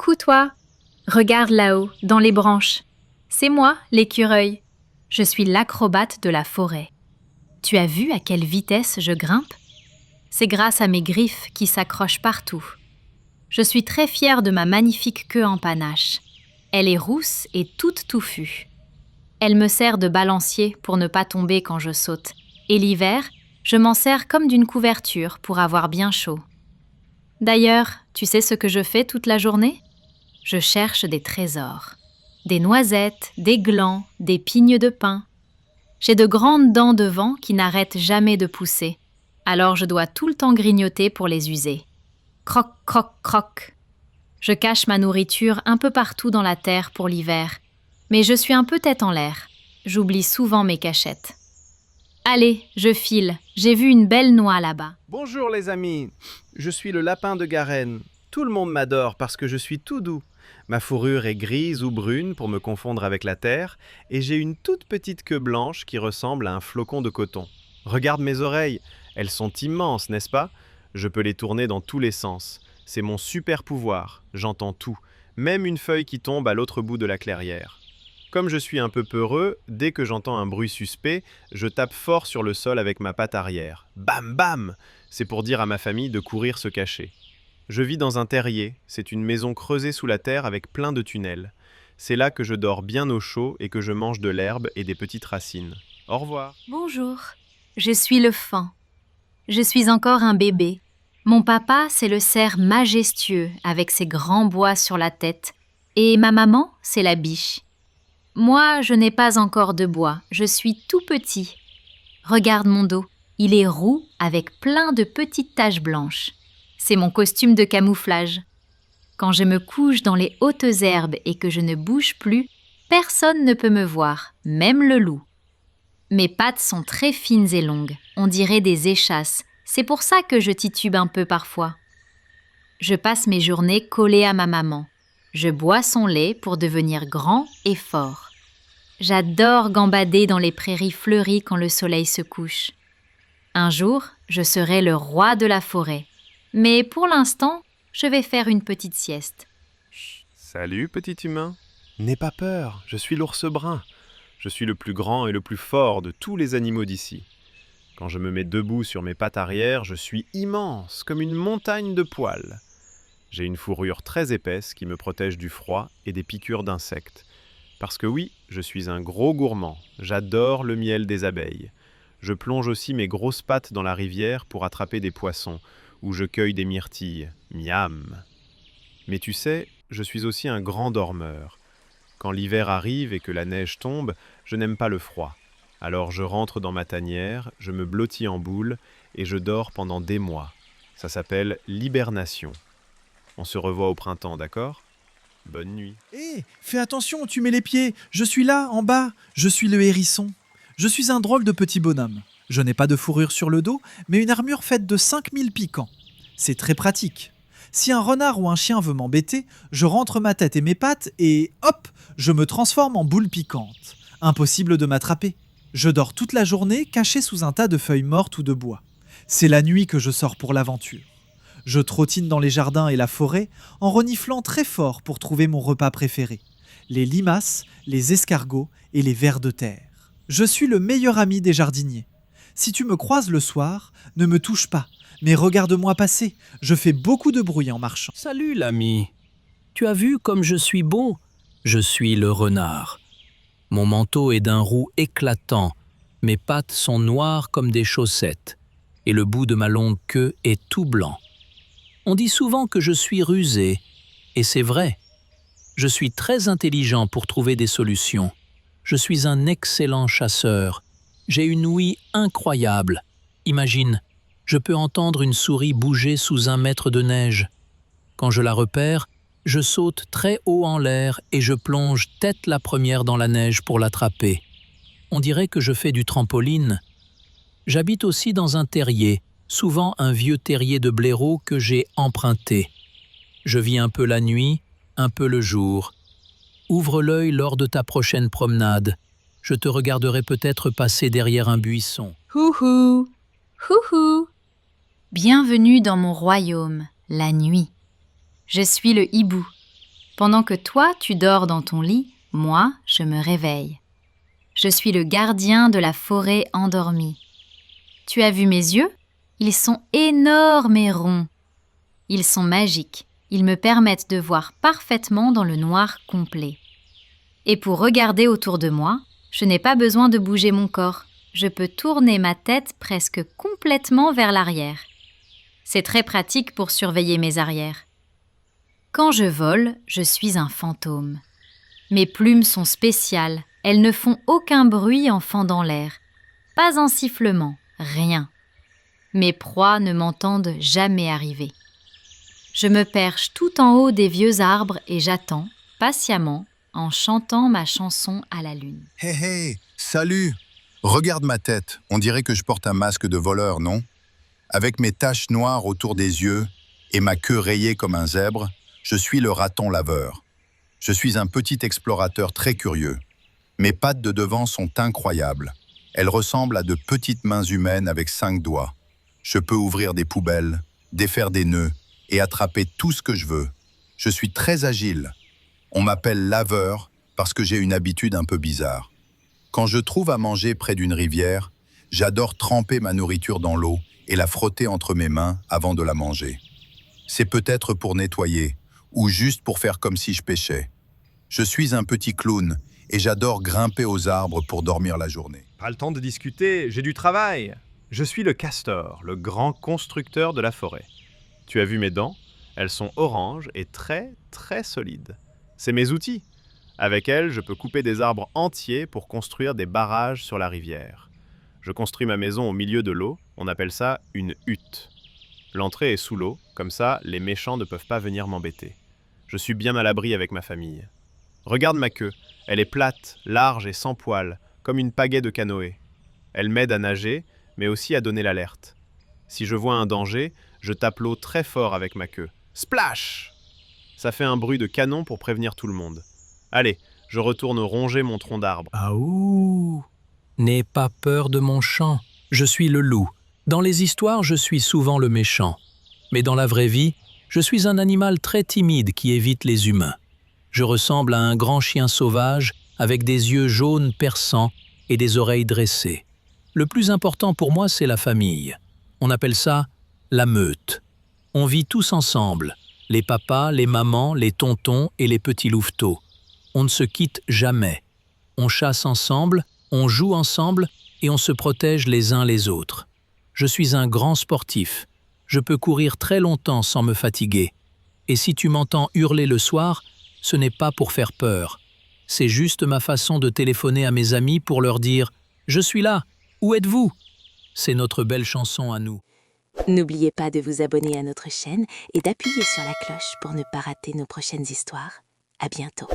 Coucou toi! Regarde là-haut, dans les branches. C'est moi, l'écureuil. Je suis l'acrobate de la forêt. Tu as vu à quelle vitesse je grimpe? C'est grâce à mes griffes qui s'accrochent partout. Je suis très fière de ma magnifique queue en panache. Elle est rousse et toute touffue. Elle me sert de balancier pour ne pas tomber quand je saute. Et l'hiver, je m'en sers comme d'une couverture pour avoir bien chaud. D'ailleurs, tu sais ce que je fais toute la journée? Je cherche des trésors. Des noisettes, des glands, des pignes de pin. J'ai de grandes dents devant qui n'arrêtent jamais de pousser. Alors je dois tout le temps grignoter pour les user. Croc, croc, croc. Je cache ma nourriture un peu partout dans la terre pour l'hiver. Mais je suis un peu tête en l'air. J'oublie souvent mes cachettes. Allez, je file. J'ai vu une belle noix là-bas. Bonjour les amis, je suis le lapin de Garenne. Tout le monde m'adore parce que je suis tout doux. Ma fourrure est grise ou brune pour me confondre avec la terre et j'ai une toute petite queue blanche qui ressemble à un flocon de coton. Regarde mes oreilles, elles sont immenses, n'est-ce pas? Je peux les tourner dans tous les sens. C'est mon super pouvoir, j'entends tout, même une feuille qui tombe à l'autre bout de la clairière. Comme je suis un peu peureux, dès que j'entends un bruit suspect, je tape fort sur le sol avec ma patte arrière. Bam bam! C'est pour dire à ma famille de courir se cacher. Je vis dans un terrier, c'est une maison creusée sous la terre avec plein de tunnels. C'est là que je dors bien au chaud et que je mange de l'herbe et des petites racines. Au revoir. Bonjour, je suis le faon. Je suis encore un bébé. Mon papa, c'est le cerf majestueux avec ses grands bois sur la tête. Et ma maman, c'est la biche. Moi, je n'ai pas encore de bois, je suis tout petit. Regarde mon dos, il est roux avec plein de petites taches blanches. C'est mon costume de camouflage. Quand je me couche dans les hautes herbes et que je ne bouge plus, personne ne peut me voir, même le loup. Mes pattes sont très fines et longues, on dirait des échasses. C'est pour ça que je titube un peu parfois. Je passe mes journées collée à ma maman. Je bois son lait pour devenir grand et fort. J'adore gambader dans les prairies fleuries quand le soleil se couche. Un jour, je serai le roi de la forêt. Mais pour l'instant, je vais faire une petite sieste. Salut petit humain. N'aie pas peur, je suis l'ours brun. Je suis le plus grand et le plus fort de tous les animaux d'ici. Quand je me mets debout sur mes pattes arrière, je suis immense, comme une montagne de poils. J'ai une fourrure très épaisse qui me protège du froid et des piqûres d'insectes. Parce que oui, je suis un gros gourmand, j'adore le miel des abeilles. Je plonge aussi mes grosses pattes dans la rivière pour attraper des poissons, ou je cueille des myrtilles. Miam! Mais tu sais, je suis aussi un grand dormeur. Quand l'hiver arrive et que la neige tombe, je n'aime pas le froid. Alors je rentre dans ma tanière, je me blottis en boule et je dors pendant des mois. Ça s'appelle l'hibernation. On se revoit au printemps, d'accord? Bonne nuit. Hé, fais attention, tu mets les pieds. Je suis là, en bas. Je suis le hérisson. Je suis un drôle de petit bonhomme. Je n'ai pas de fourrure sur le dos, mais une armure faite de 5000 piquants. C'est très pratique. Si un renard ou un chien veut m'embêter, je rentre ma tête et mes pattes et hop, je me transforme en boule piquante. Impossible de m'attraper. Je dors toute la journée caché sous un tas de feuilles mortes ou de bois. C'est la nuit que je sors pour l'aventure. Je trottine dans les jardins et la forêt en reniflant très fort pour trouver mon repas préféré. Les limaces, les escargots et les vers de terre. Je suis le meilleur ami des jardiniers. Si tu me croises le soir, ne me touche pas, mais regarde-moi passer. Je fais beaucoup de bruit en marchant. Salut l'ami. Tu as vu comme je suis beau? Je suis le renard. Mon manteau est d'un roux éclatant, mes pattes sont noires comme des chaussettes, et le bout de ma longue queue est tout blanc. On dit souvent que je suis rusé, et c'est vrai. Je suis très intelligent pour trouver des solutions. Je suis un excellent chasseur. J'ai une ouïe incroyable. Imagine, je peux entendre une souris bouger sous 1 mètre de neige. Quand je la repère, je saute très haut en l'air et je plonge tête la première dans la neige pour l'attraper. On dirait que je fais du trampoline. J'habite aussi dans un terrier, souvent un vieux terrier de blaireau que j'ai emprunté. Je vis un peu la nuit, un peu le jour. Ouvre l'œil lors de ta prochaine promenade. Je te regarderai peut-être passer derrière un buisson. Houhou! Houhou! Bienvenue dans mon royaume, la nuit. Je suis le hibou. Pendant que toi, tu dors dans ton lit, moi, je me réveille. Je suis le gardien de la forêt endormie. Tu as vu mes yeux? Ils sont énormes et ronds. Ils sont magiques. Ils me permettent de voir parfaitement dans le noir complet. Et pour regarder autour de moi, je n'ai pas besoin de bouger mon corps. Je peux tourner ma tête presque complètement vers l'arrière. C'est très pratique pour surveiller mes arrières. Quand je vole, je suis un fantôme. Mes plumes sont spéciales. Elles ne font aucun bruit en fendant l'air. Pas un sifflement, rien. Mes proies ne m'entendent jamais arriver. Je me perche tout en haut des vieux arbres et j'attends, patiemment, en chantant ma chanson à la lune. Hé hé, salut! Regarde ma tête, on dirait que je porte un masque de voleur, non? Avec mes taches noires autour des yeux et ma queue rayée comme un zèbre, je suis le raton laveur. Je suis un petit explorateur très curieux. Mes pattes de devant sont incroyables. Elles ressemblent à de petites mains humaines avec 5 doigts. Je peux ouvrir des poubelles, défaire des nœuds et attraper tout ce que je veux. Je suis très agile. On m'appelle laveur parce que j'ai une habitude un peu bizarre. Quand je trouve à manger près d'une rivière, j'adore tremper ma nourriture dans l'eau et la frotter entre mes mains avant de la manger. C'est peut-être pour nettoyer ou juste pour faire comme si je pêchais. Je suis un petit clown et j'adore grimper aux arbres pour dormir la journée. Pas le temps de discuter, j'ai du travail. Je suis le castor, le grand constructeur de la forêt. Tu as vu mes dents? Elles sont oranges et très, très solides. C'est mes outils. Avec elles, je peux couper des arbres entiers pour construire des barrages sur la rivière. Je construis ma maison au milieu de l'eau, on appelle ça une hutte. L'entrée est sous l'eau, comme ça, les méchants ne peuvent pas venir m'embêter. Je suis bien à l'abri avec ma famille. Regarde ma queue, elle est plate, large et sans poils, comme une pagaie de canoë. Elle m'aide à nager, mais aussi à donner l'alerte. Si je vois un danger, je tape l'eau très fort avec ma queue. Splash! Ça fait un bruit de canon pour prévenir tout le monde. Allez, je retourne ronger mon tronc d'arbre. Aouh! N'aie pas peur de mon chant. Je suis le loup. Dans les histoires, je suis souvent le méchant. Mais dans la vraie vie, je suis un animal très timide qui évite les humains. Je ressemble à un grand chien sauvage avec des yeux jaunes perçants et des oreilles dressées. Le plus important pour moi, c'est la famille. On appelle ça la meute. On vit tous ensemble, les papas, les mamans, les tontons et les petits louveteaux. On ne se quitte jamais. On chasse ensemble, on joue ensemble et on se protège les uns les autres. Je suis un grand sportif. Je peux courir très longtemps sans me fatiguer. Et si tu m'entends hurler le soir, ce n'est pas pour faire peur. C'est juste ma façon de téléphoner à mes amis pour leur dire « Je suis là, où êtes-vous » C'est notre belle chanson à nous. N'oubliez pas de vous abonner à notre chaîne et d'appuyer sur la cloche pour ne pas rater nos prochaines histoires. À bientôt.